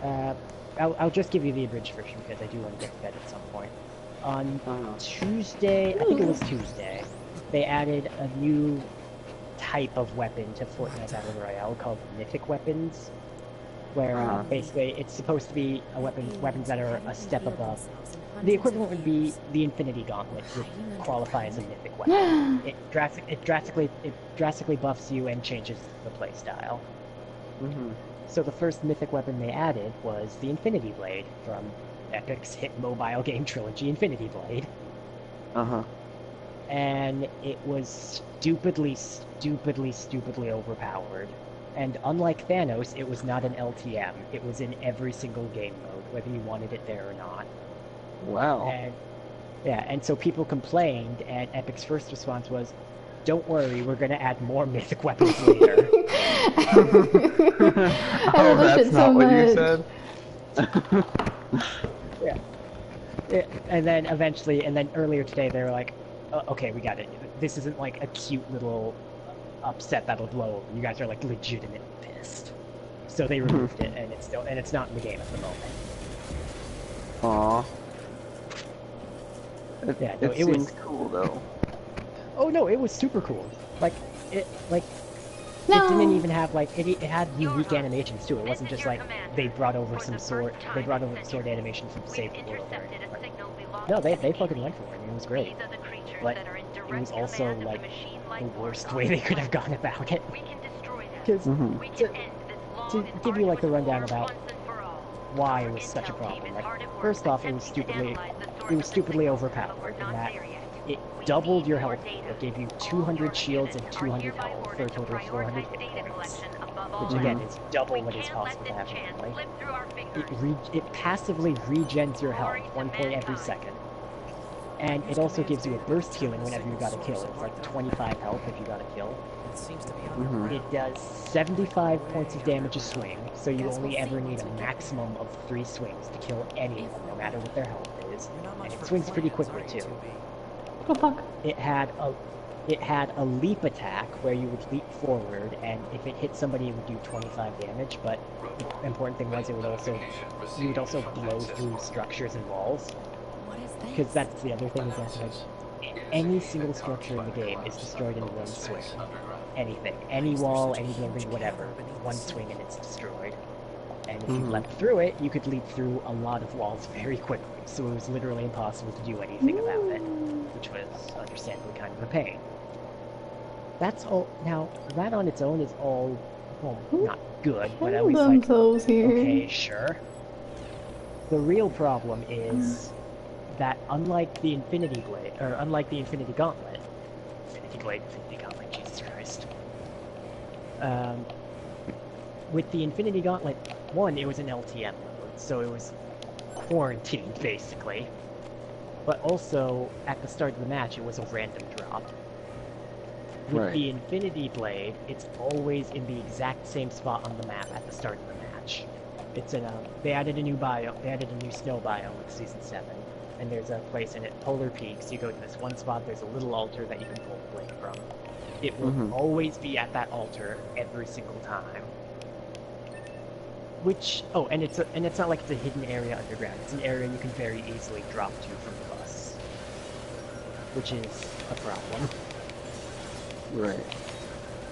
Uh, I'll just give you the abridged version because I do want to get to bed at some point. On Tuesday, I think it was Tuesday, they added a new type of weapon to Fortnite Battle Royale called Mythic Weapons, where basically it's supposed to be weapons that are a step above. The equivalent would be the Infinity Gauntlet would qualify as a mythic weapon. It drastically buffs you and changes the playstyle. So the first mythic weapon they added was the Infinity Blade from Epic's hit mobile game trilogy, Infinity Blade. And it was stupidly overpowered. And unlike Thanos, it was not an LTM. It was in every single game mode, whether you wanted it there or not. Wow. And yeah, and so people complained, and Epic's first response was, "Don't worry, we're gonna add more mythic weapons later." Oh, that's not what you said? Yeah. And then eventually, earlier today, they were like, "Okay, we got it. This isn't like a cute little upset that'll blow over. You guys are like legitimately pissed." So they removed it, and it's not in the game at the moment. Aww. It was cool though. Oh no, it was super cool. It didn't even have it had unique animations too. It wasn't just like they brought over the sword animation from Save the World. No, they fucking went for it. And it was great. But it was also like the worst way they could have gone about it. Because to give you like the rundown about why it was such a problem. Like, first off, it was stupidly overpowered in that it doubled your health. It gave you 200 shields and 200 health for a total of 400 hit points, which again is double what is possible to have normally. It passively regens your health 1 point every second, and it also gives you a burst healing whenever you got a kill. It's like 25 health if you got a kill. It does 75 points of damage a swing, so you only ever need a maximum of 3 swings to kill anyone, no matter what their health is, and it swings pretty quickly too. Oh fuck. It had a leap attack where you would leap forward, and if it hit somebody, it would do 25 damage. But the important thing was you would also blow through structures and walls. Because that's the other thing is that any single structure in the game is destroyed in one swing. Anything, any wall, any building, whatever, one swing and it's destroyed. And if you leapt through it, you could leap through a lot of walls very quickly. So it was literally impossible to do anything about it, which was understandably kind of a pain. That's all. Now, that on its own is all, well, not good, but at least like, okay, sure. The real problem is that unlike the Infinity Blade, or unlike the Infinity Gauntlet, Jesus Christ. With the Infinity Gauntlet, one, it was an LTM mode, so it was quarantined, basically. But also, at the start of the match, it was a random drop. With the Infinity Blade, it's always in the exact same spot on the map at the start of the match. It's in a... They added a new biome, they added a new snow biome with Season 7. And there's a place in it, Polar Peaks. You go to this one spot, there's a little altar that you can pull the blade from. It will always be at that altar every single time. Which, oh, and it's not like it's a hidden area underground. It's an area you can very easily drop to from the bus, which is a problem. Right.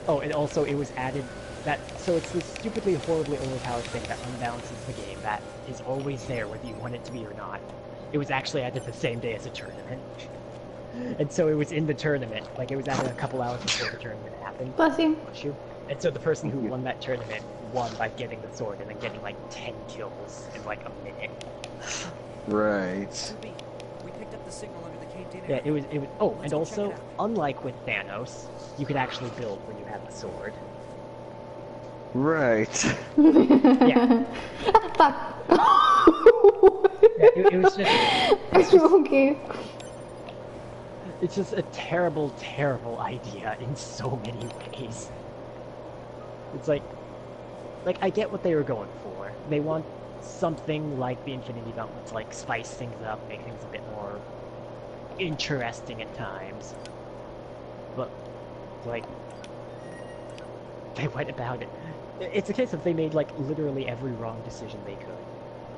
Oh, and also it was added that, so it's this stupidly, horribly overpowered thing that unbalances the game that is always there whether you want it to be or not. It was actually added the same day as a tournament. And so it was in the tournament, like it was added a couple hours before the tournament happened. Bless you. And so the person who won that tournament won by getting the sword and then getting like 10 kills in like a minute. Right. We picked up the signal under the caved in. Yeah, it was oh, and also, unlike with Thanos, you could actually build when you had the sword. Right. Yeah. Fuck. Yeah, it was just okay. It's just a terrible, terrible idea in so many ways. It's like I get what they were going for. They want something like the Infinity Gauntlet to like spice things up, make things a bit more interesting at times. But like they went about it It's a case of they made like literally every wrong decision they could.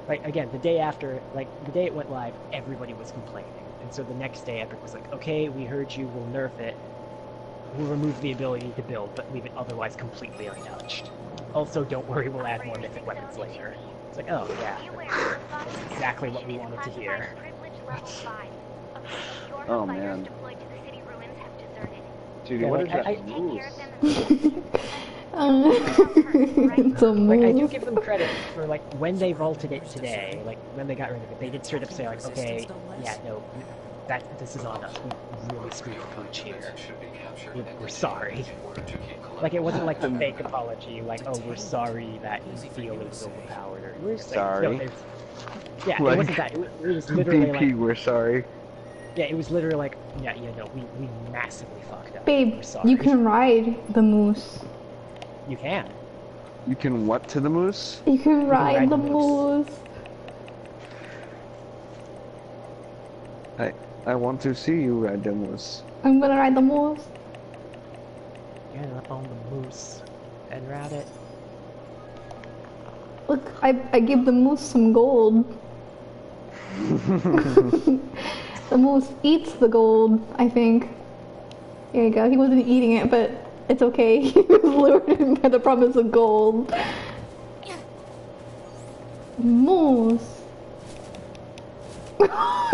Like again, the day after, like the day it went live, everybody was complaining, and so the next day Epic was like, okay, we heard you, we'll nerf it, we'll remove the ability to build, but leave it otherwise completely untouched. Also, don't worry, we'll add more mythic weapons later. It's like, oh yeah, that's exactly what we wanted to hear. Oh man. Dude, Yeah, what like, is that moose? It's a Like, I do move. give them credit for, like, when they vaulted it today, like, when they got rid of it, they did straight up say, like, okay, yeah, no, this is on us. We really screwed the pooch here. We're sorry. Like, it wasn't like a fake apology, like, oh, we're sorry that you feel it was overpowered, or We're like, sorry. No, yeah, it Like, wasn't that. It was literally BP, like, we're sorry. yeah, it was literally like, yeah, no, we massively fucked up. Babe, We're sorry. you can ride the moose. You can. You can what to the moose? You can ride ride the the moose. moose. I want to see you ride the moose. I'm gonna ride the moose. Get up on the moose and ride it. Look, I give the moose some gold. The moose eats the gold, I think. There you go. He wasn't eating it, but it's okay. He was lured by the promise of gold. Moose.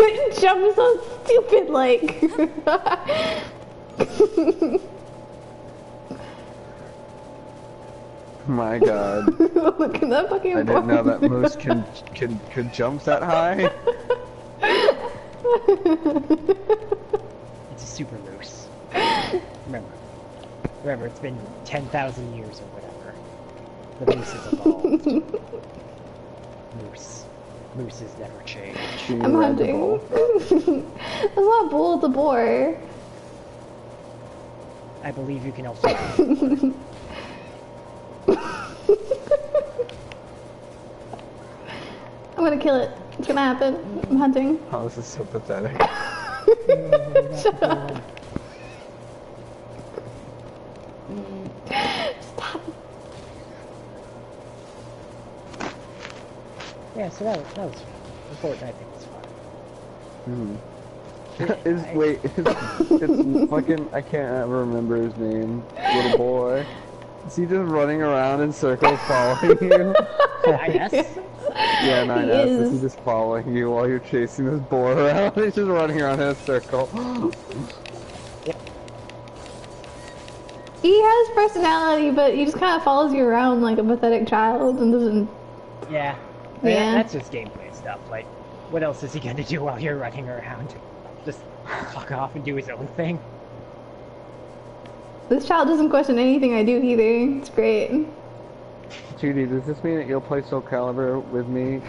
It jumps so stupid, like. My god. Look at that fucking I didn't know that board. moose could jump that high. It's a super moose. Remember, it's been 10,000 years or whatever. The moose has evolved. Mooses never change. Can you I'm ride the hunting. bull? That's not bull, it's a boar. I believe you can also. I'm gonna kill it. It's gonna happen. I'm hunting. Oh, this is so pathetic. Shut up. Stop. Yeah, so that was important. I think it's fun. It's fucking, I can't ever remember his name. Little boy. Is he just running around in circles following you? I guess. Yeah, 9S. He Is is. he just following you while you're chasing this boar around? He's just running around in a circle. He has personality, but he just kind of follows you around like a pathetic child and doesn't. Yeah. Yeah. That's just gameplay stuff. Like, what else is he gonna do while you're running around? Just fuck off and do his own thing? This child doesn't question anything I do either. It's great. Judy, does this mean that you'll play Soul Calibur with me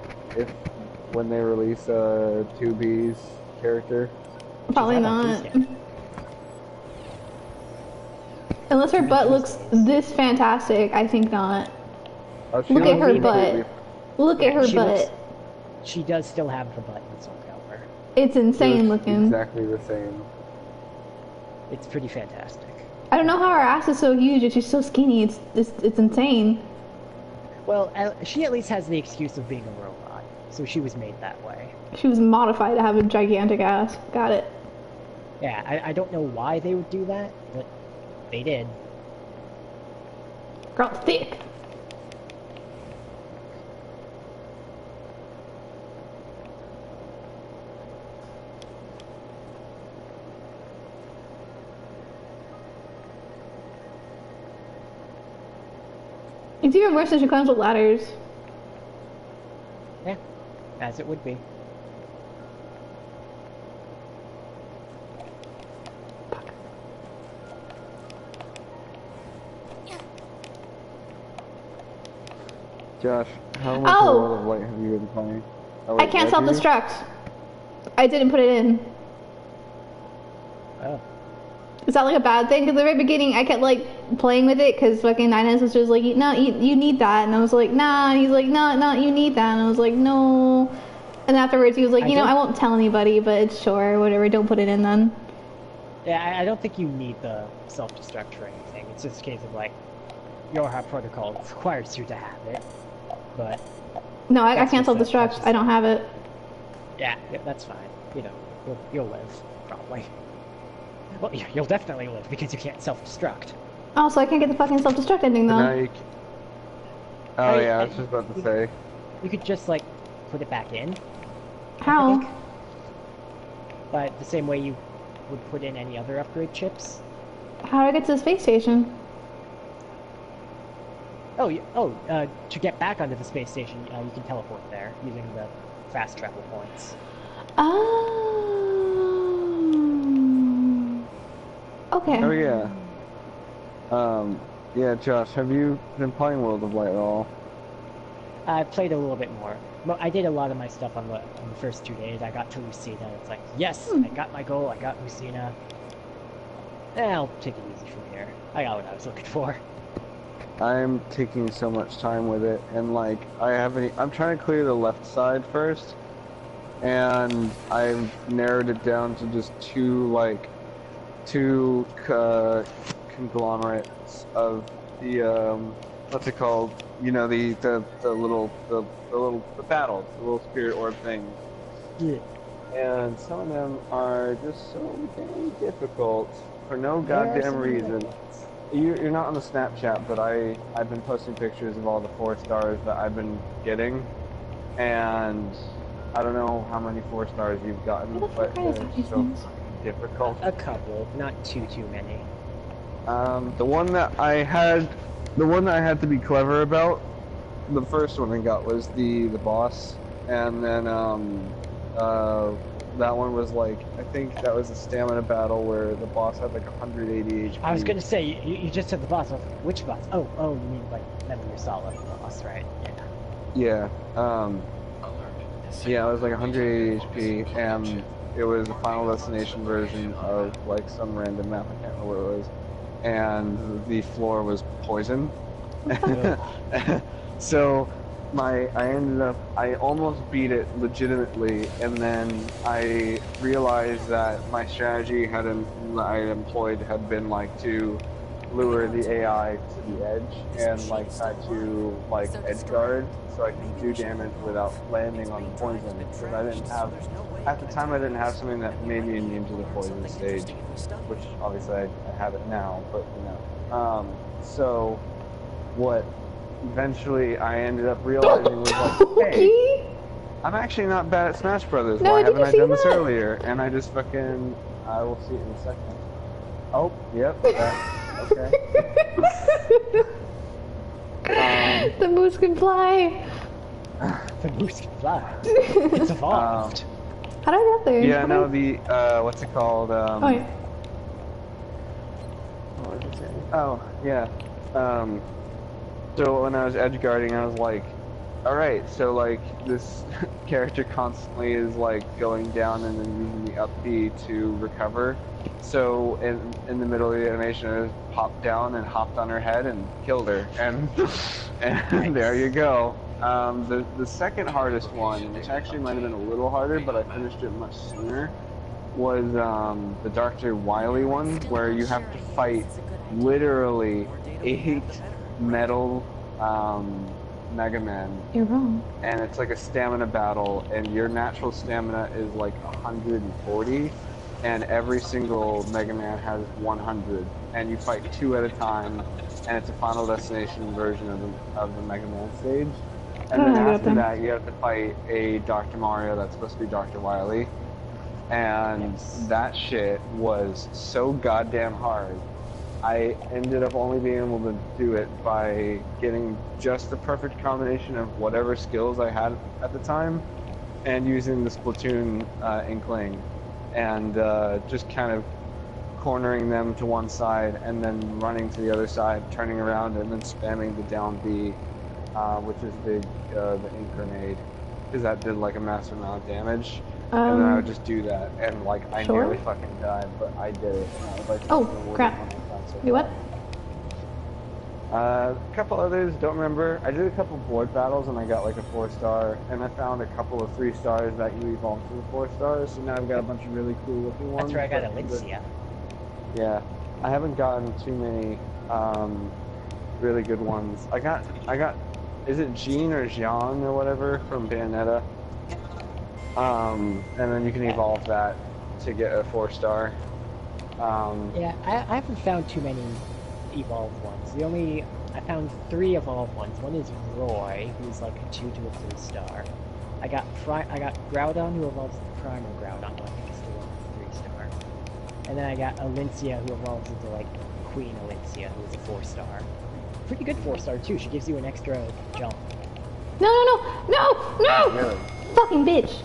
when they release 2B's character? Probably She's not not. on Unless her butt looks this fantastic, I think not. Oh, she Look at looks her completely- butt. Look at her she butt. looks- She does still have the butt in Soul Calibur. It's she insane looks looking. Exactly the same. It's pretty fantastic. I don't know how her ass is so huge and she's so skinny. It's insane. Well, she at least has the excuse of being a robot, so she was made that way. She was modified to have a gigantic ass. Got it. Yeah, I don't know why they would do that, but they did. Girl, thick. It's even worse than she climbs with ladders. Yeah, as it would be. Josh, how much Oh! World of Light have you been playing? Oh, I wait, can't have you? self-destruct. I didn't put it in. Oh. Is that like a bad thing? Because at the very beginning, I kept like playing with it because fucking 9S was just like, no, you need that. And I was like, nah. And he's like, no, you need that. And I was like, no. And afterwards, he was like, I you know, don't- I won't tell anybody, but it's sure, whatever. Don't put it in then. Yeah, I don't think you need the self-destruct or anything. It's just a case of like, Yorha protocol requires you to have it, but No, I That's canceled just destruct. I don't have it. yeah, that's fine. You know, you'll live probably. Well, you'll definitely live because you can't self-destruct. Oh, so I can't get the fucking self-destruct ending But now though. you oh yeah, I was just about to say. You could just like put it back in, How? think. but the same way you would put in any other upgrade chips. How do I get to the space station? To get back onto the space station, you can teleport there using the fast travel points. Oh. Okay. Oh yeah. Yeah, Josh, have you been playing World of Light at all? I played a little bit more. Well, I did a lot of my stuff on the first 2 days. I got to Lucina. It's like, yes, I got my goal. I got Lucina. I'll take it easy from here. I got what I was looking for. I'm taking so much time with it, and like I'm trying to clear the left side first, and I've narrowed it down to just two conglomerates of the what's it called? You know, the little battles, the little spirit orb things. Yeah. And some of them are just so damn difficult for no goddamn reason. You're not on the Snapchat, but I've been posting pictures of all the 4 stars that I've been getting, and I don't know how many 4 stars you've gotten, What the but fuck are they're these so things? difficult. A couple, not too many. The one that I had to be clever about, the first one I got was the boss, and then that one was like, I think that was a stamina battle where the boss had like 180 HP. I was gonna say, you just said the boss. I was like, which boss? Oh, you mean like Metal Gear Solid boss, right? Yeah. Yeah, yeah, it was like 180 HP, and it was a Final Destination version of like some random map, I can't remember what it was, and the floor was poison. So I almost beat it legitimately, and then I realized that my strategy I employed had been like to lure the AI to the edge and like try to like edge guard so I can do damage without landing on the poison, because I didn't have, at the time I didn't have something that made me immune to the poison stage, which obviously I have it now, but you know. So what eventually I ended up realizing was like, hey, I'm actually not bad at Smash Brothers. No, Why did haven't you I see done this that? earlier? And I just fucking, I will see it in a second. Oh, yep, okay. The moose can fly. The moose can fly. It's evolved. How do I get there? Yeah, How no, do the, what's it called? I... Oh, yeah. What was it saying? Oh, yeah. So when I was edge guarding, I was like, alright, so like this character constantly is like going down and then using the up B to recover. So in the middle of the animation, I just popped down and hopped on her head and killed her, and and there you go. The second hardest one, which actually might have been a little harder, but I finished it much sooner, was the Dr. Wily one, where you have to fight literally 8 metal Mega Man, You're wrong. and it's like a stamina battle, and your natural stamina is like 140, and every single Mega Man has 100, and you fight 2 at a time, and it's a Final Destination version of the Mega Man stage. And then after that, you have to fight a Dr. Mario that's supposed to be Dr. Wily, and that shit was so goddamn hard. I ended up only being able to do it by getting just the perfect combination of whatever skills I had at the time, and using the Splatoon Inkling, and just kind of cornering them to one side, and then running to the other side, turning around, and then spamming the down B, which is the ink grenade, because that did like a massive amount of damage. And then I would just do that, and like I nearly fucking died, but I did it. And I was like, Oh, crap. Wait, what? A couple others, don't remember. I did a couple board battles, and I got like a 4-star, and I found a couple of 3 stars that you evolved to the 4 stars. So now I've got a bunch of really cool looking ones. That's where I got Elixia. Yeah, I haven't gotten too many really good ones. I got, is it Jean or Jean or whatever from Bayonetta? And then you can evolve that to get a 4-star. Yeah, I haven't found too many evolved ones. I found 3 evolved ones. One is Roy, who's like a 2 to a 3-star. I got Groudon, who evolves the Primal Groudon, who I think is still a 3-star. And then I got Alincia, who evolves into like Queen Alincia, who is a 4-star. Pretty good 4-star too. She gives you an extra jump. No! Really? Fucking bitch!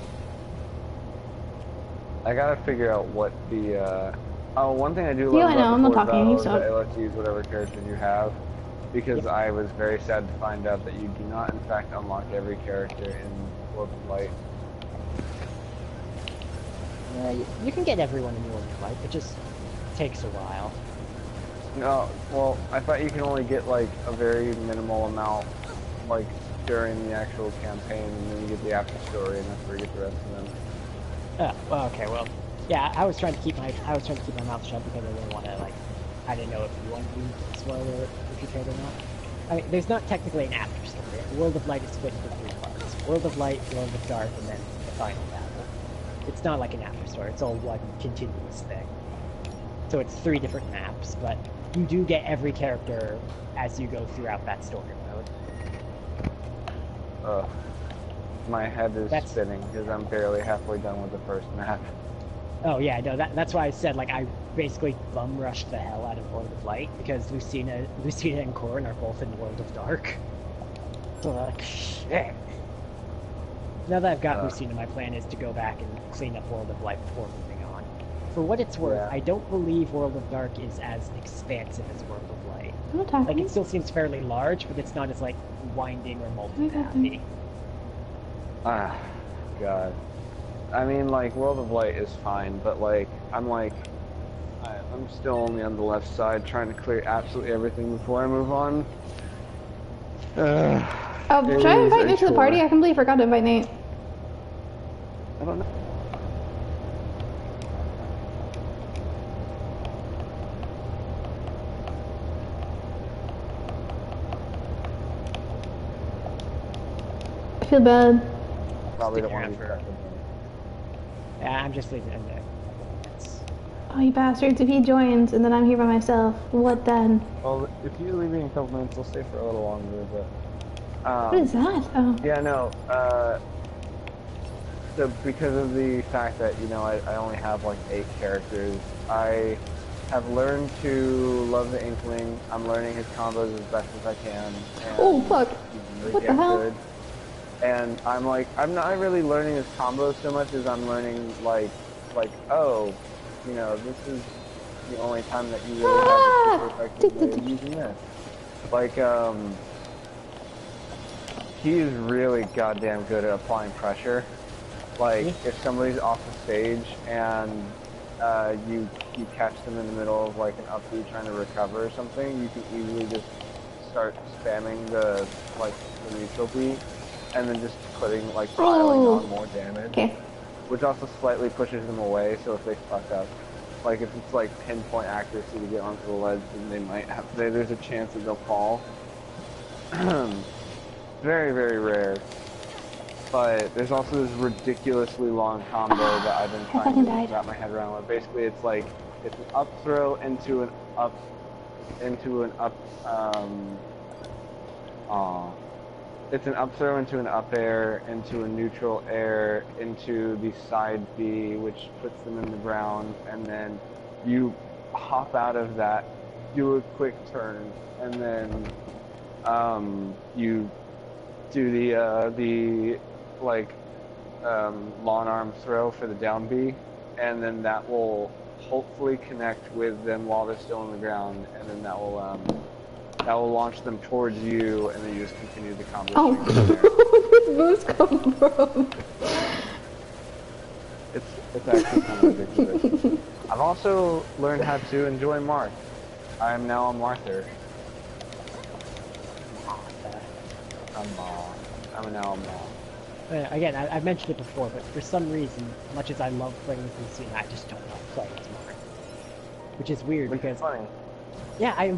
I gotta figure out what the, one thing I do Yeah, love I know, I'm about not the talking, you Port Battle is suck. that it lets you use whatever character you have. Because I was very sad to find out that you do not, in fact, unlock every character in World of Light. You can get everyone in World of Light. It just takes a while. No, well, I thought you can only get, like, a very minimal amount, like, during the actual campaign, and then you get the after story, and that's where you get the rest of them. Oh, well, okay, well, yeah, I was trying to keep my mouth shut because I didn't want to, like, I didn't know if you wanted to spoil it, if you cared or not. I mean, there's not technically an after story. World of Light is split into 3 parts. World of Light, World of Dark, and then the final battle. It's not like an after story, it's all one continuous thing. So it's 3 different maps, but you do get every character as you go throughout that story mode. Ugh. My head is spinning because I'm barely halfway done with the first map. Oh yeah, no, that's why I said, like, I basically bum rushed the hell out of World of Light, because Lucina and Corrin are both in World of Dark. So, like, shit. Now that I've got Lucina, my plan is to go back and clean up World of Light before moving on. For what it's worth, I don't believe World of Dark is as expansive as World of Light. I'm not talking. Like, it still seems fairly large, but it's not as, like, winding or multi-pathy. Ah, God. I mean, like, World of Light is fine, but, like, I'm still only on the left side trying to clear absolutely everything before I move on. Oh, try to invite Nate to the party. I completely forgot to invite Nate. I don't know. I feel bad. Probably don't want to be Yeah, I'm just leaving it in there. Oh, you bastards. If he joins and then I'm here by myself, what then? Well, if you leave me in a couple minutes, I'll stay for a little longer, but... what is that? Oh. Yeah, no, so because of the fact that, you know, I only have, like, 8 characters, I have learned to love the Inkling. I'm learning his combos as best as I can. And Oh, fuck. he's really What the damn hell? good. And I'm not really learning his combos so much as I'm learning, like, oh, you know, this is the only time that you really have a super effective way of using this. Like, he is really goddamn good at applying pressure. Like, if somebody's off the stage and you catch them in the middle of, like, an up B trying to recover or something, you can easily just start spamming the neutral B and then just putting, like, piling on more damage. Okay. Which also slightly pushes them away, so if they fuck up, like, if it's, like, pinpoint accuracy to get onto the ledge, then they might have, there's a chance that they'll fall. Very, very rare. But there's also this ridiculously long combo that I've been trying to wrap my head around, where basically it's like, it's an up throw into an up, it's an up throw into an up air, into a neutral air, into the side B, which puts them in the ground, and then you hop out of that, do a quick turn, and then you do the lawn arm throw for the down B, and then that will hopefully connect with them while they're still on the ground, and then that will launch them towards you, and then you just continue the combo. Oh, where did those come from? It's actually kind of ridiculous. I've also learned how to enjoy Marth. I am now a Marther. I'm now a Marth. Again, I've mentioned it before, but for some reason, much as I love playing with Lucina, I just don't love playing as Marth. Which is weird because... Funny. Yeah, I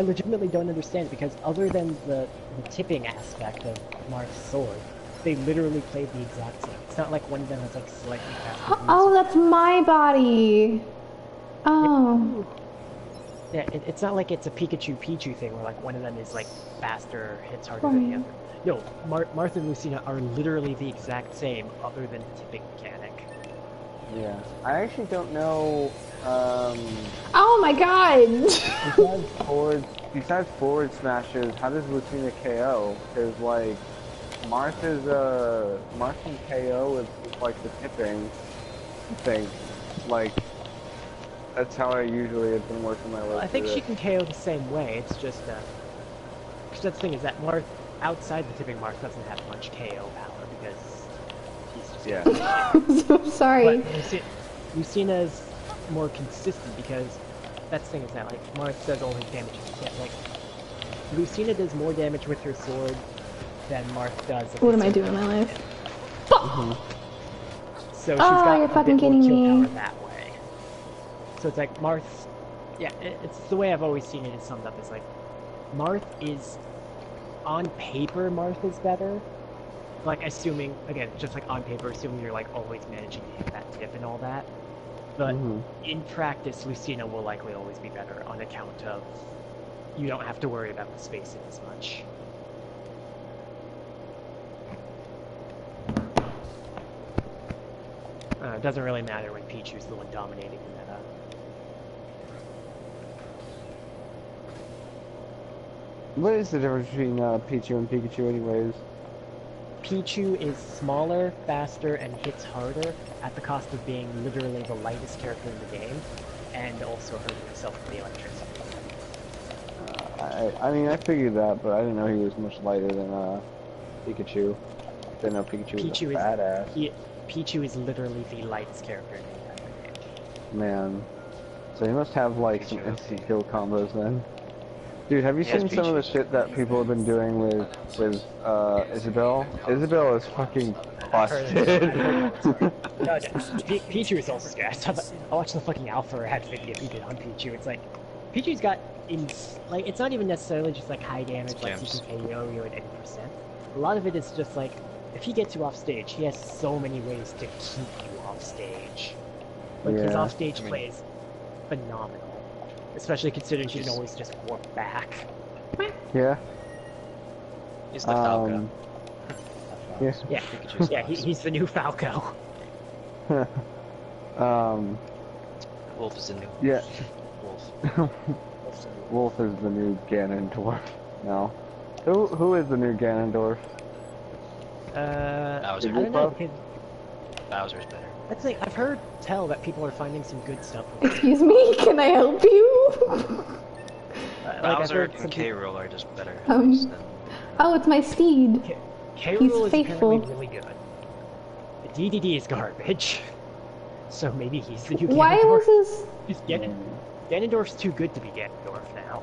legitimately don't understand, because other than the tipping aspect of Marth's sword, they literally played the exact same. It's not like one of them has like slightly faster moves. Oh, that's my body. Oh. Yeah, it's not like it's a Pikachu-Pichu thing where like one of them is like faster, hits harder than the other. No, Marth and Lucina are literally the exact same, other than the tipping mechanic. Yeah. I actually don't know, Oh my god! besides forward smashes, how does Lucina KO? Because, like, Marth can KO with like, the tipping thing. Like, that's how I usually have been working my way through I think she it. can KO the same way, it's just, because the thing is that Marth, outside the tipping Marth, doesn't have much KO power, because he's just... Yeah. I'm so sorry. But Lucina is more consistent, because that's the thing is that, like, Marth does all his damage. Yeah, like, Lucina does more damage with her sword than Marth does. What am I doing in my life? So she's got you're a fucking bit more kidding kill me. power that way. So it's like Marth, yeah, it's the way I've always seen it is summed up as like, Marth is, on paper Marth is better. Like assuming, again, just like on paper, assuming you're like always managing to hit that tip and all that. But in practice, Lucina will likely always be better on account of you don't have to worry about the spacing as much. It doesn't really matter when Pichu's the one dominating the meta. What is the difference between Pichu and Pikachu anyways? Pichu is smaller, faster, and hits harder at the cost of being literally the lightest character in the game, and also hurting himself with the electricity. I mean, I figured that, but I didn't know he was much lighter than Pikachu. Didn't know Pikachu was a badass. Pichu is literally the lightest character in the entire game. Man. So he must have like some instant kill combos then. Dude, have you seen some of the shit that people have been doing with Isabelle? Isabelle is fucking busted. Pichu is also scary. I watched the fucking Alpha Rat video he did on Pichu. It's like, Pichu's got, like, it's not even necessarily just like high damage, like he can KO you at any percent. A lot of it is just like, if he gets you off stage, he has so many ways to keep you off stage. Like, his off stage play is phenomenal. Especially considering she can always just warp back. Yeah. He's the Falco. Yes. Yeah, yeah, he's the new Falco. Wolf is the new. Yeah. Wolf. Wolf is the new Ganondorf. No. Who is the new Ganondorf? Bowser. I don't know. Bowser's better. That's the thing, I've heard tell that people are finding some good stuff with it. Excuse me, can I help you? Bowser and K. Rool are just better. Oh, it's my steed. K. He's Rool is faithful. apparently really good. The DDD is garbage. So maybe he's the new Why Ganondorf. was this? Ganondorf's too good to be Ganondorf now.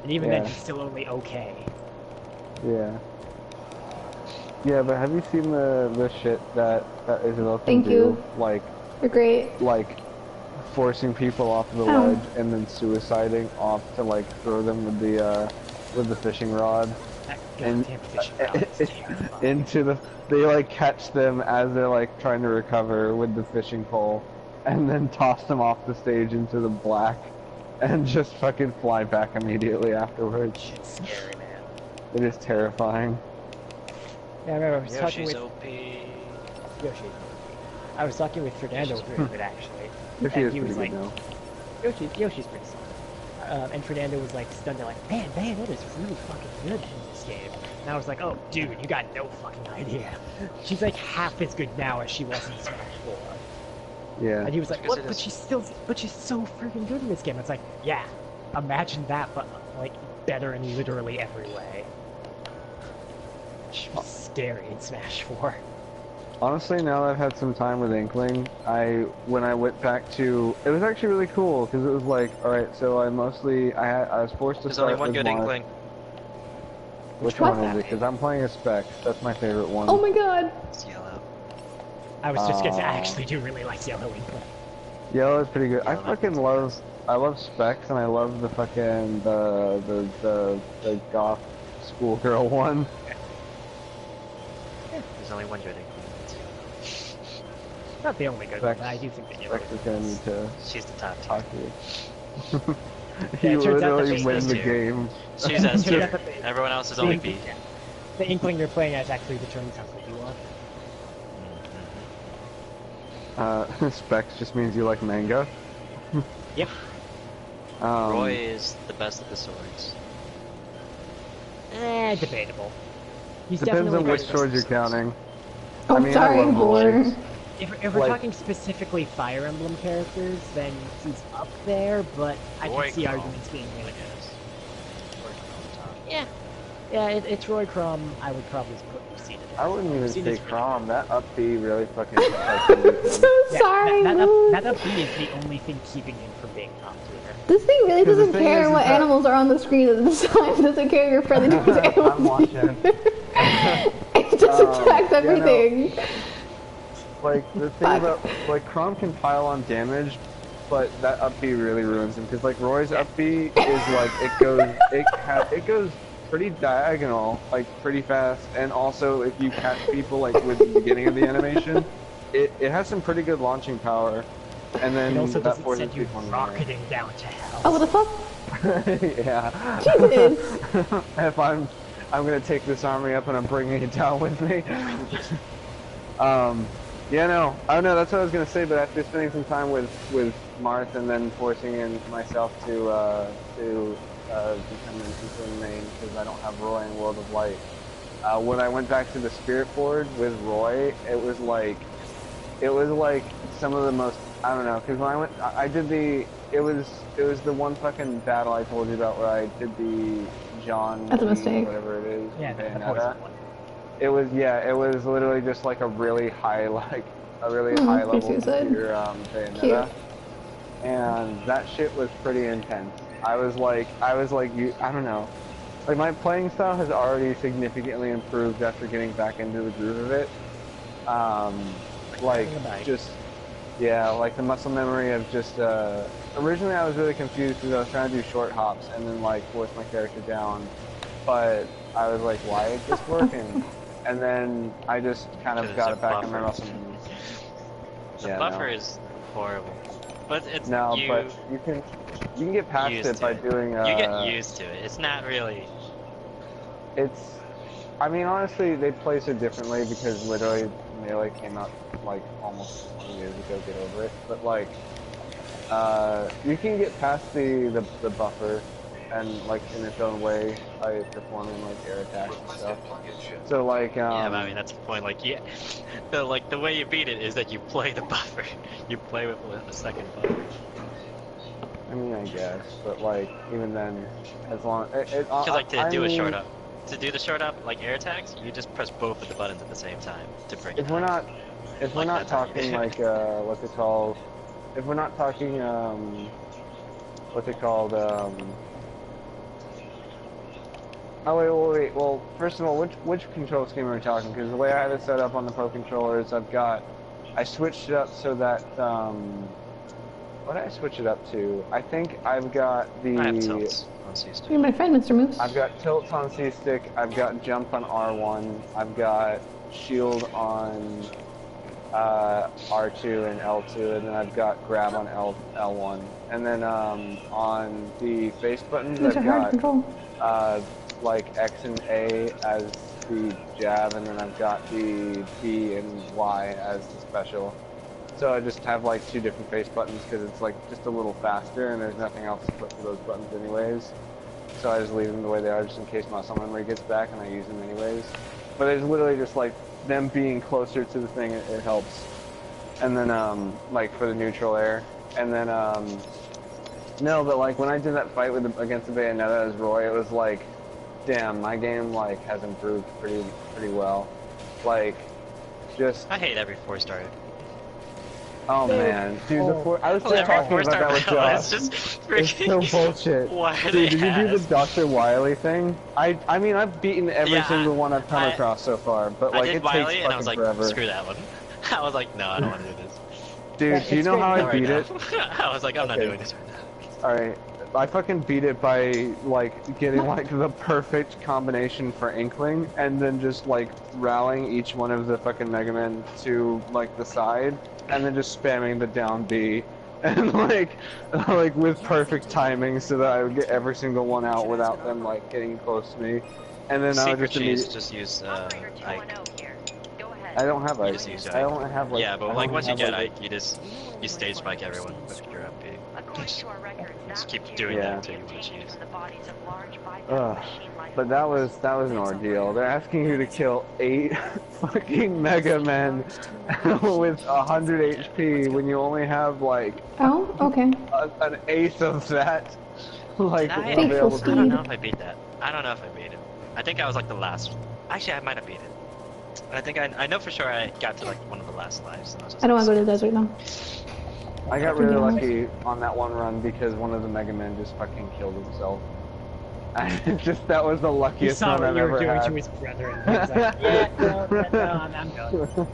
And even then, he's still only okay. Yeah. Yeah, but have you seen the shit that Isabelle can do? Like, you're great. Like, forcing people off the ledge and then suiciding off to like throw them with the fishing rod. And into the, they like catch them as they're like trying to recover with the fishing pole, and then toss them off the stage into the black, and just fucking fly back immediately afterwards. It's scary, man. It is terrifying. Yeah, I remember I was talking Yoshi's with OP. Yoshi. I was talking with Fernando for a bit actually. Yoshi and is he was pretty like, good now. Yoshi's pretty solid. And Fernando was like stunned, like, man, Bayonetta's really fucking good in this game. And I was like, oh, dude, you got no fucking idea. She's like half as good now as she was in Smash 4. Yeah. And he was like, what? But she's so freaking good in this game. It's like, yeah, imagine that, but like better in literally every way. She was scary in Smash 4. Honestly, now that I've had some time with Inkling, when I went back to, it was actually really cool because it was like, all right, so I was forced to There's start only one with good Inkling. Which one is it? Because I'm playing a Spec. That's my favorite one. Oh my god. It's yellow. I was just gonna say, I actually do really like Yellow Inkling. Yellow is pretty good. I Yellow fucking I love Specs, and I love the fucking the goth schoolgirl one. There's only one good thing. Not the only good one, but I do think that Yellow Specs is gonna need to She's the top talk two. to you. Yeah, You it turns out that literally she's win S the tier. game. She's S tier. Turns out that Everyone else is only B. the Inkling you're playing as actually determines how good you are. Specs just means you like manga. Yep. Roy is the best of the swords. Debatable. He's Depends definitely on which got- sword you're counting. Oh, I mean, I sorry, love Lord. Roy's. If we're Like- talking specifically Fire Emblem characters, then he's up there, but I Roy can see Krom, arguments being I made. guess. Roy Krom top. Yeah. Yeah, it's Roy Krom. I would probably put Lucina there. I wouldn't even Lucina's say really Crom. good. That up B really fucking like, So Yeah, sorry, that Lord. up B is the only thing keeping him from being top tier. This thing really Because the doesn't thing care is what that- animals are on the screen at this time. It doesn't care you're friendly towards animals. I'm watching. It just attacks yeah, no. everything. Like, the thing Fuck. about, like, Crom can pile on damage, but that up B really ruins him, because, like, Roy's up B is, like, it goes pretty diagonal, like, pretty fast, and also, if you catch people, like, with the beginning of the animation, it has some pretty good launching power, and then It also that doesn't forces send you people in the rocketing down to hell. Oh, what the fuck? yeah. Jesus. If I'm gonna take this army up and I'm bringing it down with me. Yeah, no. Oh no, that's what I was gonna say. But after spending some time with Marth and then forcing in myself to become an Inkling main because I don't have Roy in World of Light. When I went back to the Spirit Board with Roy, it was like some of the most, I don't know, because when I went, I did the, it was the one fucking battle I told you about where I did the John, That's a mistake. whatever it is, Yeah, the Bayonetta. poison one. It was literally just like a really high, high level suicide. your Bayonetta. Cute. And that shit was pretty intense. I was like, I don't know. Like, my playing style has already significantly improved after getting back into the groove of it. Like, riding a bike. just, yeah, like the muscle memory of just, originally I was really confused because I was trying to do short hops and then, like, force my character down. But I was like, why is this working? And then I just kind of Because got it's it a back in my buffer. muscle memory. The Yeah, buffer no. is horrible. But it's No, you but you can get past used it to by it. doing, You get used to it. It's not really. I mean, honestly, they place it differently because literally Melee came out like almost 20 years ago. Get over it. But like, you can get past the buffer and like in its own way by performing like air attacks and stuff. So like, Yeah, but I mean that's the point. Like, yeah, the way you beat it is that you play the buffer. You play with a second buffer. I mean, I guess, but like even then, as long Because like to I do a mean, short up, to do the short up like air attacks, you just press both of the buttons at the same time to bring it. if we're down. not if we're Like not that's how you talking do it. like what's it called, if we're not talking what's it called oh wait well first of all which control scheme are we talking, because the way I have it set up on the Pro Controller is I switched it up so that what did I switch it up to? I think I've got the I have tilts on C-stick. You're my friend, Mr. Moose. I've got tilts on C-stick, I've got jump on R1, I've got shield on R2 and L2, and then I've got grab on L1. And then on the face buttons, These are I've hard to got control. like X and A as the jab, and then I've got the B and Y as the special. So I just have like two different face buttons because it's like just a little faster and there's nothing else to put for those buttons anyways. So I just leave them the way they are just in case muscle memory gets back and I use them anyways. But it's literally just like them being closer to the thing, it helps. And then like for the neutral air. And then no, but like when I did that fight with against the Bayonetta as Roy, it was like, damn, my game like has improved pretty well. Like just I hate every 4-star. oh man, dude, I was just Every talking about 4-star that with battle is Josh. just It's freaking. so bullshit. Why are Dude, they did you do ass? the Dr. Wily thing? I mean, I've beaten every Yeah, single one I've come I- across so far, but I like did it Wily takes and I was fucking like, forever. screw that one. I was like, no, I don't want to do this. Dude, do you know how I Not beat right it? now. I was like, I'm not Okay. doing this right now. Alright, I fucking beat it by, like, getting, like, the perfect combination for Inkling, and then just, like, rallying each one of the fucking Mega Men to, like, the side, and then just spamming the down B, and, like, with perfect timing so that I would get every single one out without them, like, getting close to me. And then I would Secret just cheese, immediately... just use, Ike. I don't have You Ike. just use I don't have, like... Yeah, but I like don't once you have, get like, Ike, you stage spike everyone with your up B. Just keep doing Yeah. that until you win cheese. Ugh. But that was an ordeal. They're asking you to kill 8 fucking Mega Men with 100 HP when you only have like Oh, okay. an eighth of that. Like I available. Faithful I don't steed. know if I beat that. I don't know if I beat it. I think I was like the last. Actually, I might have beat it. I think I know for sure I got to like one of the last lives. And I was just I don't like, want to go to the desert now. I got really Yeah. lucky on that one run because one of the Mega Men just fucking killed himself. That was the He luckiest saw run what I've you were ever doing had. to his brother, and he was like, "Yeah, no, I'm done."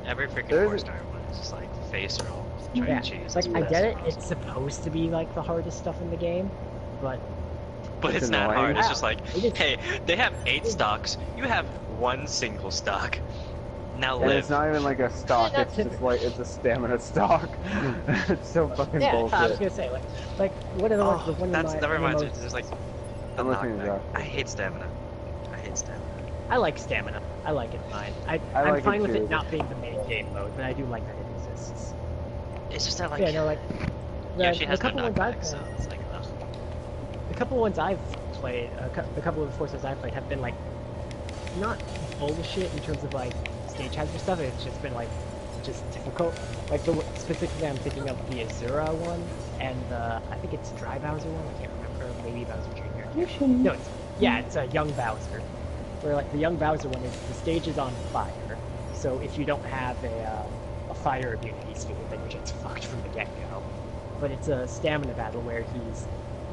Every freaking There's- 4-star one is just like face roll, try Yeah, to cheese. like That's I what get it. it's It's supposed to be like the hardest stuff in the game, but But It's it's not annoying. hard. It's Wow. just like, It is- hey, they have 8 stocks. You have 1 single stock. Now And live. it's not even like a stock, Yeah, it's that's just like, it's a stamina stock. It's so fucking yeah, I was bullshit. gonna say like what are the ones? Oh, The one that's of that my reminds me. most- There's like the I'm listening to knockback. Josh. I hate stamina. I hate stamina. I like stamina. I like it fine. I I'm like it fine with too. it not being the main game mode, but I do like that it exists. It's just that like Yeah, no, like Yoshi the has no couple ones I've knockback, so played, it's like ugh. the couple ones I've played, the couple of the Forces I've played have been like not bullshit in terms of like stage hazard stuff. It's just been like just difficult. Like specifically, I'm thinking of the Azura one and I think it's Dry Bowser one. I can't remember. Maybe Bowser Jr. You shouldn't. No, it's a young Bowser. Where like the young Bowser one is the stage is on fire. So if you don't have a fire immunity scheme, then you're just fucked from the get-go. But it's a stamina battle where he's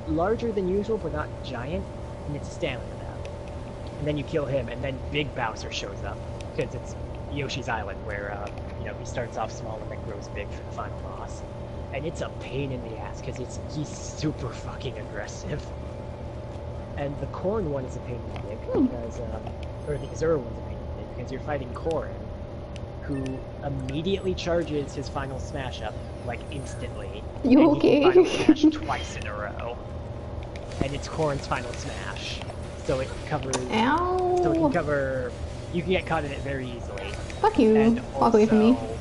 larger than usual, but not giant, and it's a stamina battle. And then you kill him, and then Big Bowser shows up because it's Yoshi's Island, where he starts off small and then grows big for the final boss. And it's a pain in the ass because he's super fucking aggressive. And the Corn one is a pain in the dick because, or the Azura one's a pain in the dick because you're fighting Corn, who immediately charges his final smash up like instantly. You and he can okay? final smash twice in a row, and it's Corn's final smash, so it covers. So it can Ow! cover. You can get caught in it very easily. Fuck you. And Walk away from me. also,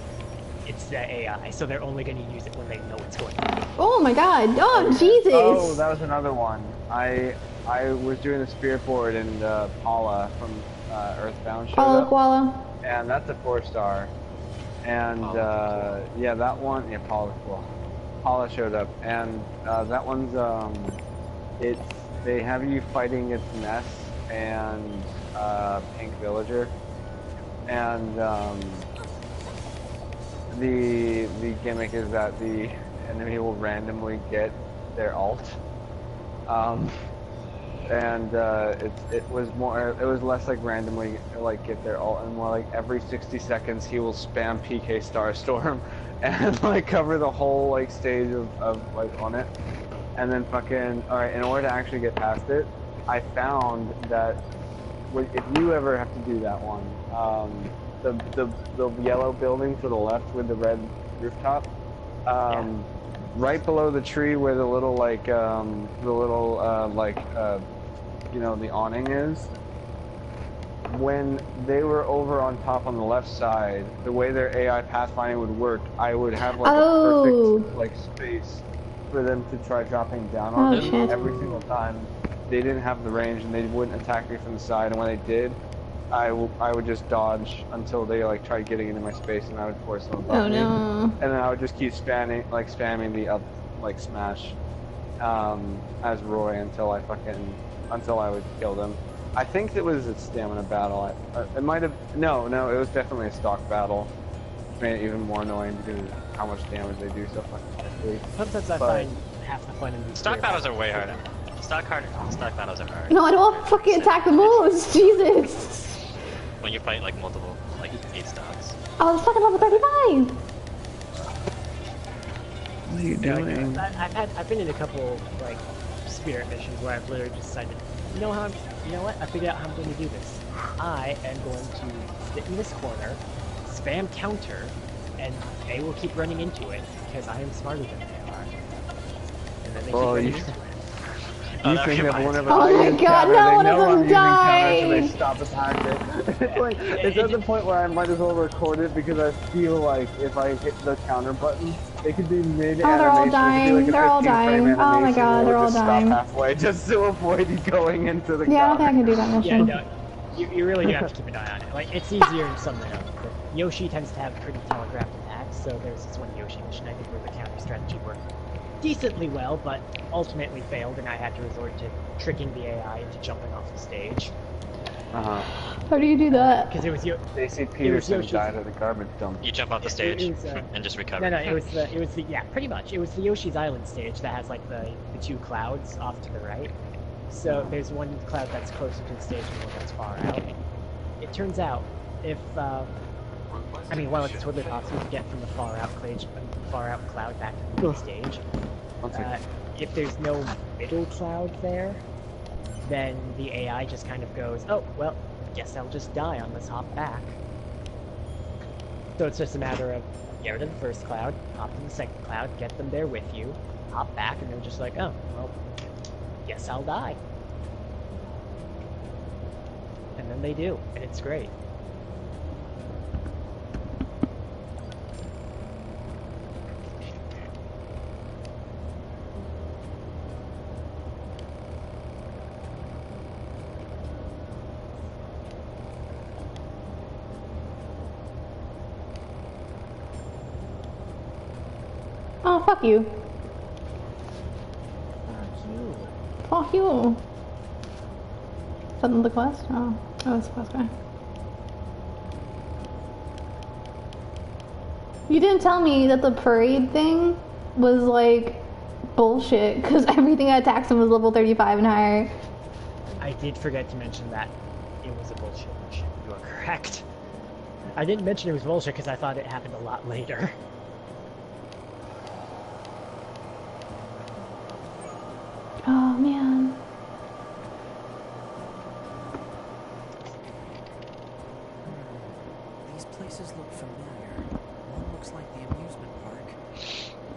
it's the AI, so they're only going to use it when they know it's going to be. Oh my god. Oh, Jesus. Oh, that was another one. I was doing the Spirit Board and Paula from Earthbound showed Koala up. koala. And that's a 4-star. And yeah, that one, yeah, Paula showed up, and that one's they have you fighting its Ness and Pink Villager, and the gimmick is that the enemy will randomly get their alt. And it was less like randomly like get their ult and more like every 60 seconds he will spam PK Starstorm and like cover the whole like stage of like on it, and then fucking alright, in order to actually get past it, I found that if you ever have to do that one, the yellow building to the left with the red rooftop, right below the tree where the little like the awning is, when they were over on top on the left side, the way their AI pathfinding would work, I would have like Oh. a perfect like space for them to try dropping down Oh, on me shit. every single time. They didn't have the range and they wouldn't attack me from the side, and when they did, I would just dodge until they like tried getting into my space, and I would force them above Oh me. no. And then I would just keep spamming the up like smash as Roy until I would kill them. I think it was a stamina battle. It might have no, it was definitely a stock battle. Which made it even more annoying because of how much damage they do so fucking quickly. Sometimes I But- find half the fun in these Stock Spirit battles are way harder. Stock battles are hard. No, I don't want to fucking attack the moves. Jesus. when you fight like multiple, like 8 stocks. Oh, it's fucking level 35! What are you Yeah, doing? I've been in a couple like spirit missions where I've literally just decided, you know what? I figured out how I'm going to do this. I am going to sit in this corner, spam counter, and they will keep running into it because I am smarter than they are. And then they keep running into it. You think that whenever Oh I my use God, counter, no, they one of know them I'm using counter, so they died. stop attacking. It's like, it's at the point where I might as well record it because I feel like if I hit the counter button, it could be mid Oh, they're all animation. dying. It could be like a They're all 15-frame dying. Oh my animation God, where they're it all just dying. stop halfway just to avoid you going into the Yeah, I don't think I counter. can do that Yeah, mission. no, you really do have to keep an eye on it. Like, it's easier in some than others. But Yoshi tends to have pretty telegraphed attacks, so there's this one Yoshi mission I think where the counter strategy worked decently well, but ultimately failed, and I had to resort to tricking the AI into jumping off the stage. How do you do that? Because it was Stacey Peterson Yoshi's- died at a garbage dump. You jump off the stage It was, and just recover. No, it was the yeah, pretty much. It was the Yoshi's Island stage that has like the 2 clouds off to the right. So there's one cloud that's closer to the stage and one that's far out. It turns out if I mean, while it's totally possible to get from the far out cloud back to the main stage, if there's no middle cloud there, then the AI just kind of goes, oh, well, guess I'll just die on this hop back. So it's just a matter of get rid of the first cloud, hop to the second cloud, get them there with you, hop back, and they're just like, oh, well, guess I'll die. And then they do, and it's great. Oh, fuck you. Fuck you. Fuck you. Is that the quest? Oh, it's the quest guy. You didn't tell me that the parade thing was like bullshit, because everything that attacks him was level 35 and higher. I did forget to mention that it was a bullshit mission. You are correct. I didn't mention it was bullshit because I thought it happened a lot later. Oh man. These places look familiar. One looks like the amusement park,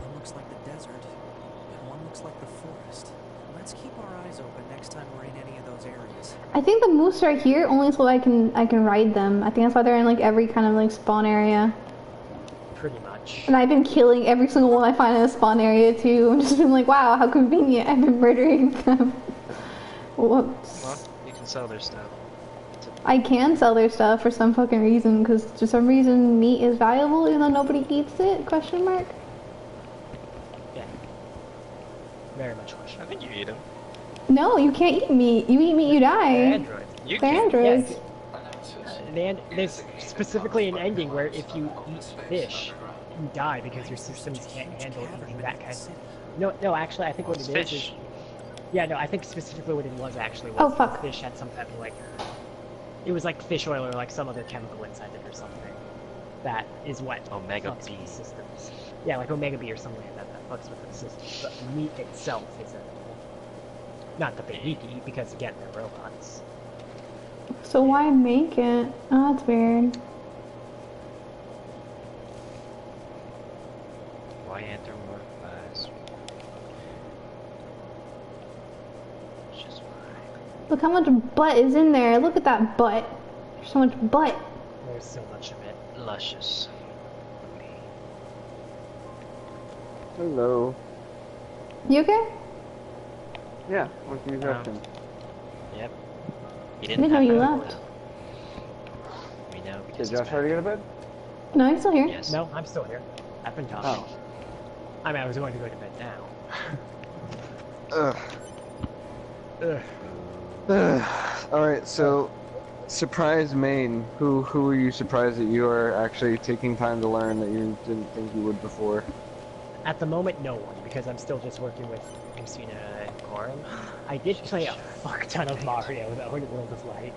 one looks like the desert, and one looks like the forest. Let's keep our eyes open next time we're in any of those areas. I think the moose are here only so I can ride them. I think that's why they're in like every kind of like spawn area. Pretty much. And I've been killing every single one I find in a spawn area too. I'm just been like, wow, how convenient. I've been murdering them. Whoops. Well, you can sell their stuff. I can sell their stuff for some fucking reason, because for some reason meat is valuable even though nobody eats it? Question mark? Yeah. Very much question. I think you eat them. No, you can't eat meat. You eat meat, you They're die. androids. You They're can. androids. There's specifically an ending where if you eat fish, you die because your systems can't handle eating that kind of... No, actually, I think what it is Fish. Yeah, no, I think specifically what it was actually was Oh, the fuck. fish had some type of like... It was like fish oil or like some other chemical inside it or something. That is what Omega fucks B. with the systems. Yeah, like Omega B or something like that fucks with the systems. But the meat itself isn't... Not that they need to eat because, again, they're robots. So why make it? Oh, that's weird. Why anthropomorphize? Which is fine. Look how much butt is in there. Look at that butt. There's so much butt. There's so much of it. Luscious. Hello. You okay? Yeah, what's the question? Yep. You I didn't know have you to- left. We know Did because Josh it's already go to bed? No, he's still here. Yes. No, I'm still here. I've been talking. Oh. I mean, I was going to go to bed now. Ugh. Ugh. Alright, so surprise main. Who are you surprised that you are actually taking time to learn that you didn't think you would before? At the moment, no one, because I'm still just working with Lucina and Corum. I did play a fuck ton of Mario, though, in World of Light.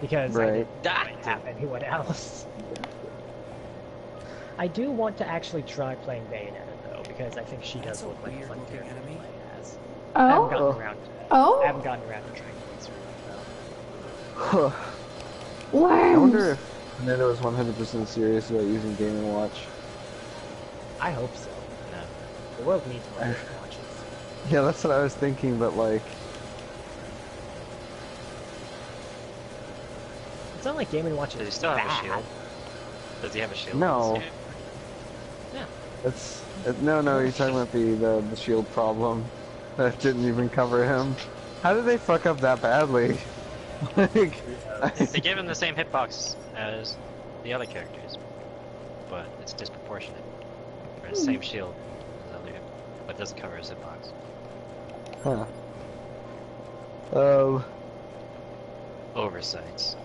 because I Right. didn't That have anyone else. I do want to actually try playing Bayonetta though, because I think she does That's a look like a fun weird-looking character to enemy. play as. I haven't Oh? gotten around to it. I Oh? haven't gotten around to trying to use her though. I wonder Worms! if Nintendo is 100% serious about using Game & Watch. I hope so. No. The world needs more Game & Watches. Yeah, that's what I was thinking, but like, It's not like Game & Watch is Does he still have bad. a shield? Does he have a shield? No. Yeah. it's no, you're talking about the shield problem that didn't even cover him. How did they fuck up that badly? Like, They gave him the same hitbox as the other characters, but it's disproportionate. Or the same shield as the other, but it doesn't cover his hitbox. huh. Oversights.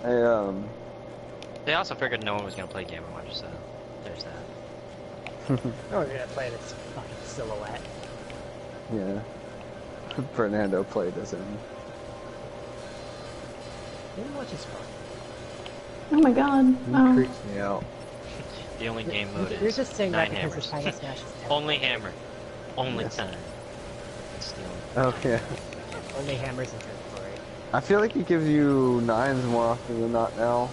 I They also figured no one was gonna play Game & Watch, so there's that. Oh, we're gonna play this fucking silhouette. yeah. Fernando played as him. Game & Watch is fun. Oh my god. He Oh. creeps me out. The only game mode You're is just saying 9 that because hammers. the Final Smash is Only hammer. Only Yes. time. It's the only. Oh yeah. Only hammers and territory. I feel like it gives you 9s more often than not now.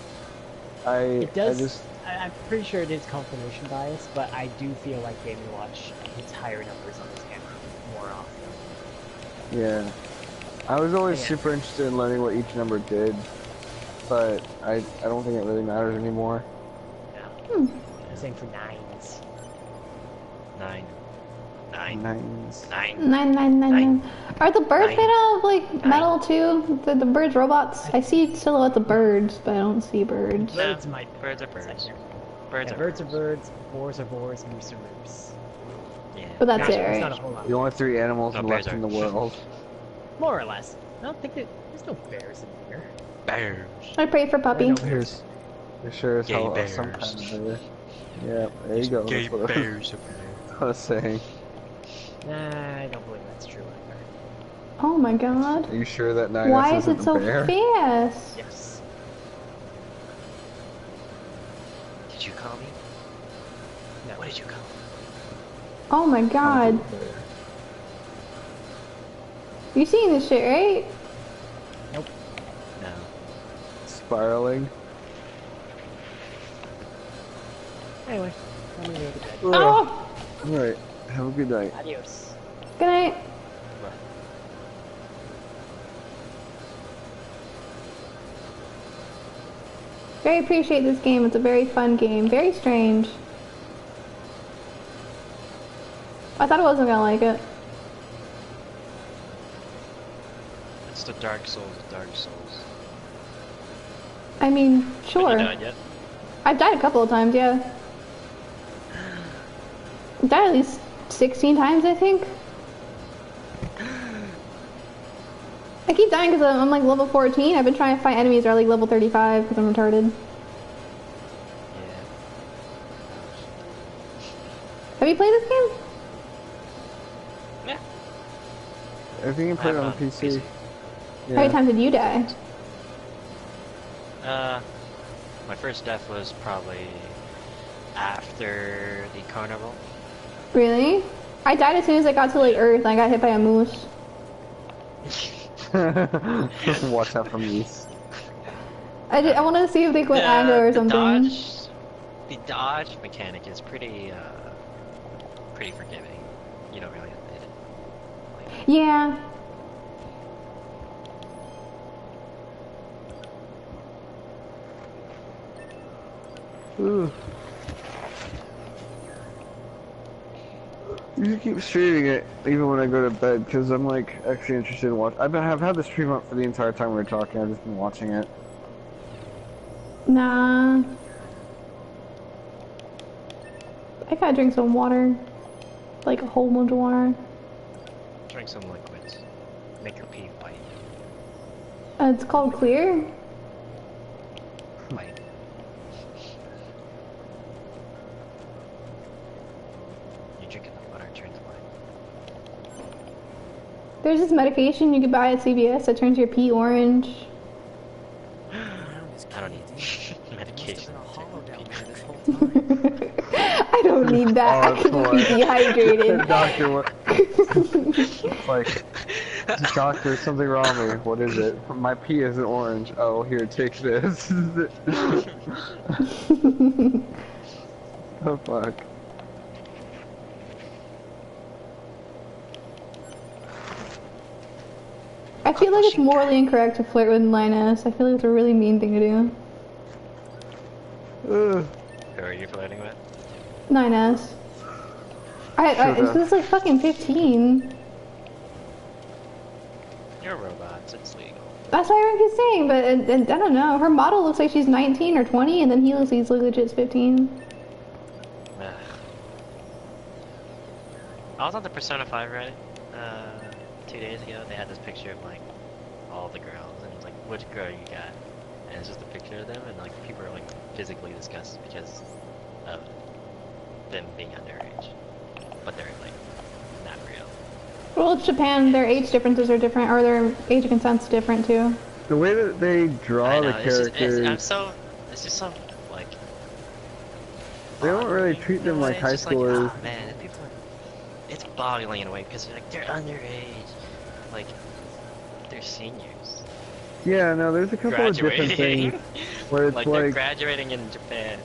It does. I just I'm pretty sure it is confirmation bias, but I do feel like Game & Watch hits higher numbers on this hammer more often. yeah. I was always Yeah. super interested in learning what each number did, but I don't think it really matters anymore. Yeah. Same for 9s. 9. 9. 9s. 9. 9. Are the birds Nine. made out of like Nine. metal too? The birds robots? I see silhouette of birds, but I don't see birds. No. Birds might. Birds are birds. Birds Birds yeah, are birds are birds. Boars are boars. Moose are moose. Yeah. But that's Actually, it, there's right? not a whole lot. The only 3 animals No, left bears in the are. world. More or less. I don't think that there's no bears in here. Bears. I pray for Puppy. no There's sure as Gay hell bears. some kind of bear. Yeah, there you go. Gay That's what bears are bears. I was saying. Nah, I don't believe that's true either. Oh my god. Are you sure that 9S Why is isn't it a so bear? fast? Yes. Did you call me? No. What did you call me? Oh my god. You seen this shit, right? Nope. No. Spiraling. Anyway, I'm gonna go to bed. Oh! Alright, have a good night. Adios. Good night. Very appreciate this game. It's a very fun game. Very strange. I thought I wasn't gonna like it. It's the Dark Souls of Dark Souls. I mean, Have sure. you died yet? I've died a couple of times, yeah. I've died at least 16 times, I think. I keep dying because I'm like level 14. I've been trying to fight enemies that are like level 35 because I'm retarded. Yeah. Have you played this game? Yeah. I think you can put it I on have PC. How many times did you die? My first death was probably after the carnival. Really? I died as soon as I got to like Earth and I got hit by a moose. Watch out for these. I want to see if they quit aggro or something. The dodge mechanic is pretty forgiving. You don't really hit it. Yeah. Ooh. You should keep streaming it even when I go to bed because I'm like actually interested in watch. I've had the stream up for the entire time we were talking. I've just been watching it. Nah. I gotta drink some water. Like a whole bunch of water. Drink some liquids. Make your pee white. It's called Clear. White. You drinking the water turns white. There's this medication you can buy at CVS that turns your pee orange. I don't need medication. I don't need that. I can just be dehydrated. Doctor, what? It's like, doctor, something wrong with me. What is it? My pee isn't orange. Oh, here, take this. Oh fuck. I feel like it's morally incorrect to flirt with Linus. I feel like it's a really mean thing to do. Ugh. Who are you flirting with? 9S. It's like fucking 15. You're a robot, so it's legal. That's what Eric is saying, but and I don't know. Her model looks like she's 19 or 20, and then he looks like he's legit 15. Ugh. I was on the Persona 5 Reddit 2 days ago. They had this picture of like all the girls, and it was like, which girl you got? And it's just a picture of them, and like people are like physically disgusted because of them being underage, but they're like not real. Well, it's Japan. Their age differences are different, or their age of consent's different too. The way that they draw the characters, it's just so like. they don't really treat them like high schoolers. Like, oh, man, people, it's boggling in a way because they're underage, like they're seniors. Yeah, no, there's a couple of different things where it's like they're graduating in Japan.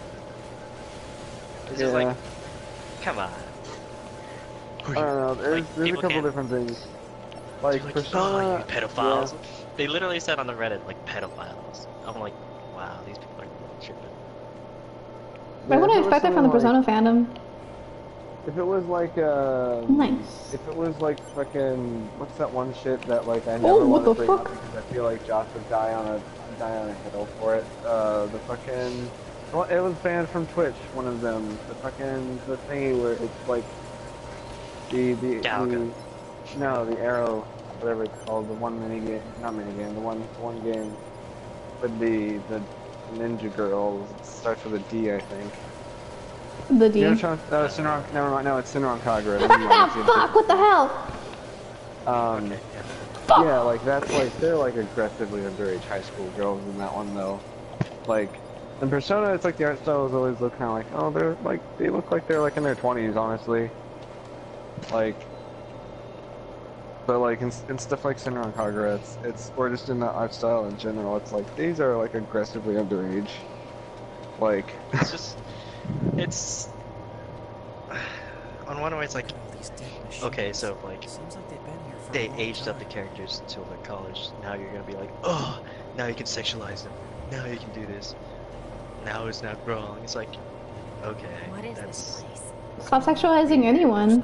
It's just like, come on. I don't know, there's a couple different things. Like, Persona... Oh, you pedophiles. Yeah. They literally said on the Reddit, like, pedophiles. I'm like, wow, these people are tripping. I wouldn't expect that from the Persona fandom. If it was like, nice. If it was like fucking... What's that one shit that, like, I never want to bring up because I feel like Josh would die on a hill for it. The fucking... Well, it was banned from Twitch, one of them. The thingy where it's like... The Arrow, whatever it's called, the one minigame, not minigame, the one game with the ninja girls. It starts with a D, I think. The D. Shinron, never mind, no, it's Shinron Kagura. Fuck, what the hell? Yeah, like, that's like, they're like aggressively underage high school girls in that one, though. Like, in Persona, it's like the art styles always look kind of like, oh, they're like, they look like they're like in their 20s, honestly. Like, but like in stuff like Shinron Kagura, it's or just in the art style in general, it's like these are like aggressively underage. Like, it's on one way it's like, okay, so like they aged up the characters until they're college. Now you're gonna be like, oh, now you can sexualize them. Now you can do this. Now it's not wrong. It's like, okay, what is this place? Stop sexualizing anyone.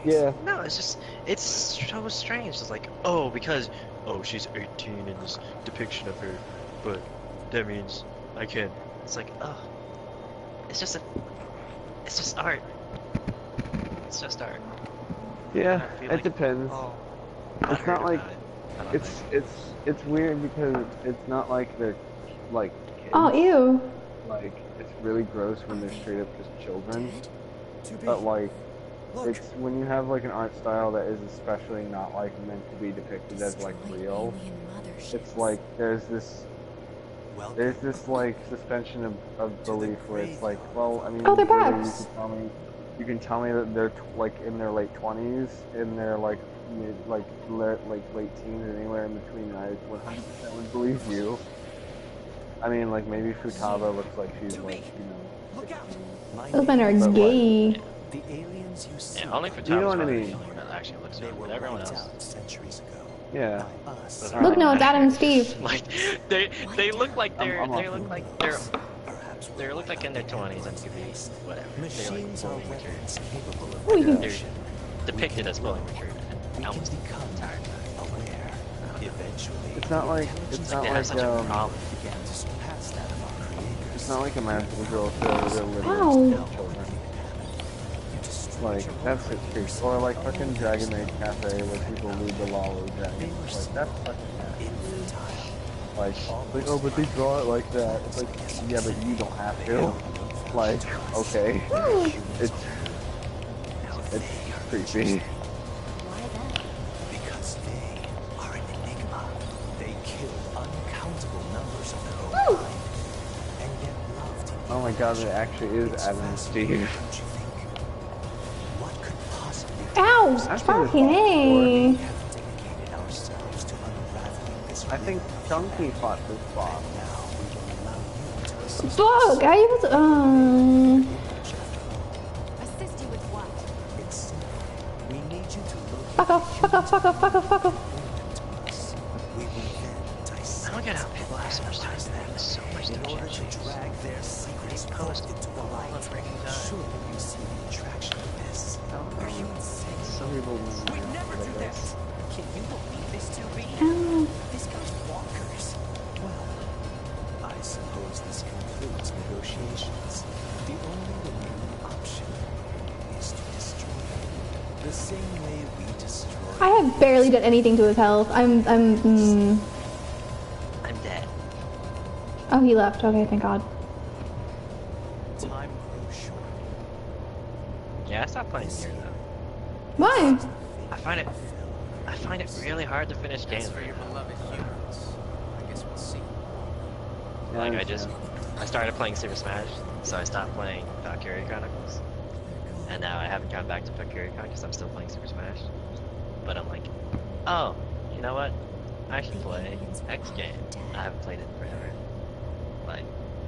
yeah. No, it's so strange. It's like, oh, because, oh, she's 18 in this depiction of her, but that means I can't. It's like, oh, it's just art. It's just art. Yeah, it like, depends. Oh, it's not like it's weird because it's not like they're like kids. Oh, ew. Like, it's really gross when they're straight up just children. But like, it's when you have like an art style that is especially not like meant to be depicted as like real. It's like there's this like suspension of belief where it's like, well, I mean, oh, they're back. You can tell me that they're like in their late 20s, in their like late teens, or anywhere in between. I 100% would believe you. I mean, like maybe Futaba looks like she's like, you know. Those men are gay. Like, yeah, only Futaba. You know what I mean? That actually looks good, but everyone else. Yeah. Look, no, it's Adam and Steve. Like they look like they look like in their 20s and could be whatever. They're like fully mature. They're depicted as fully mature almost the entire time. It's not like It's not like a magical girl show they're Ow. little children. Like, that's just creepy. Or like fucking Dragon Maid Cafe where people read the Lalo dragons. Like, that's fucking nasty. Like, oh, but they draw it like that. It's like, yeah, but you don't have to. Like, okay. It's creepy. my god, it actually is Adam and Steve. What could possibly Ow! That's Fucking really A. have dedicated ourselves to unraveling this I think Chunky fought this boss. now we will allow you to assist Fuck! I was Assist you with what? It's simple. We need you to locate Fuck off! Fuck off! Fuck off! Fuck off! Fuck off! to us. We will then I dissect don't get how people have so much time to make so much in order to changes. drag their secrets post forth into the light. on freaking time. Surely you see the attraction of this. Are you insane? Some people We'd never do this. Can you believe this to be? Ow! This guy's bonkers. Well, I suppose this concludes negotiations. The only remaining option is to destroy him. The same way we destroy. I have barely done anything to his health. I'm I'm dead. Oh, he left. Okay, thank God. Time grows short. Yeah, I stopped playing here though. Why? I find it really hard to finish games where For your beloved humans. I guess we'll see. like I started playing Super Smash, so I stopped playing Valkyrie Chronicles, and now I haven't gone back to Valkyrie because I'm still playing Super Smash. But I'm like, oh, you know what? I should play X game. I haven't played it in forever. Like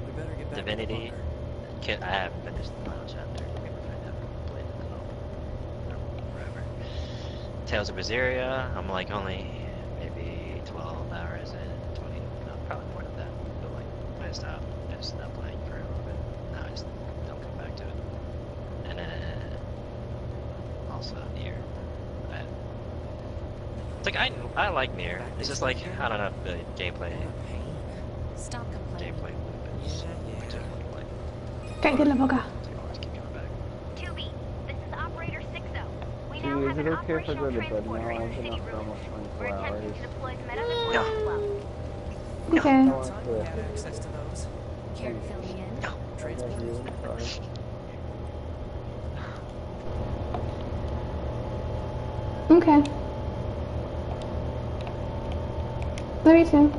We better get back Divinity. to the bunker. I haven't finished the final chapter. Maybe if I haven't played it at all. No, forever. Tales of Berseria, I'm like only maybe 12 hours in, 20, no, probably more than that. But like, I just stopped playing for a little bit. Now I just don't come back to it. And then, also Nier. It's like, I like Nier. It's just like, I don't know, the gameplay Stop complaining. loop is particularly like, Can't get la boca. take hours to keep coming back. 2B, this is Operator 60. We Gee, now is have it an okay if I go operational to bed transporter now? in I've the been city up for room. almost We're 24 attempting hours. to deploy some Metaverse No. as well. Okay. I What want time to- do we have access to those? Care to fill me in? No. Transport. Sorry. Okay. Love you too.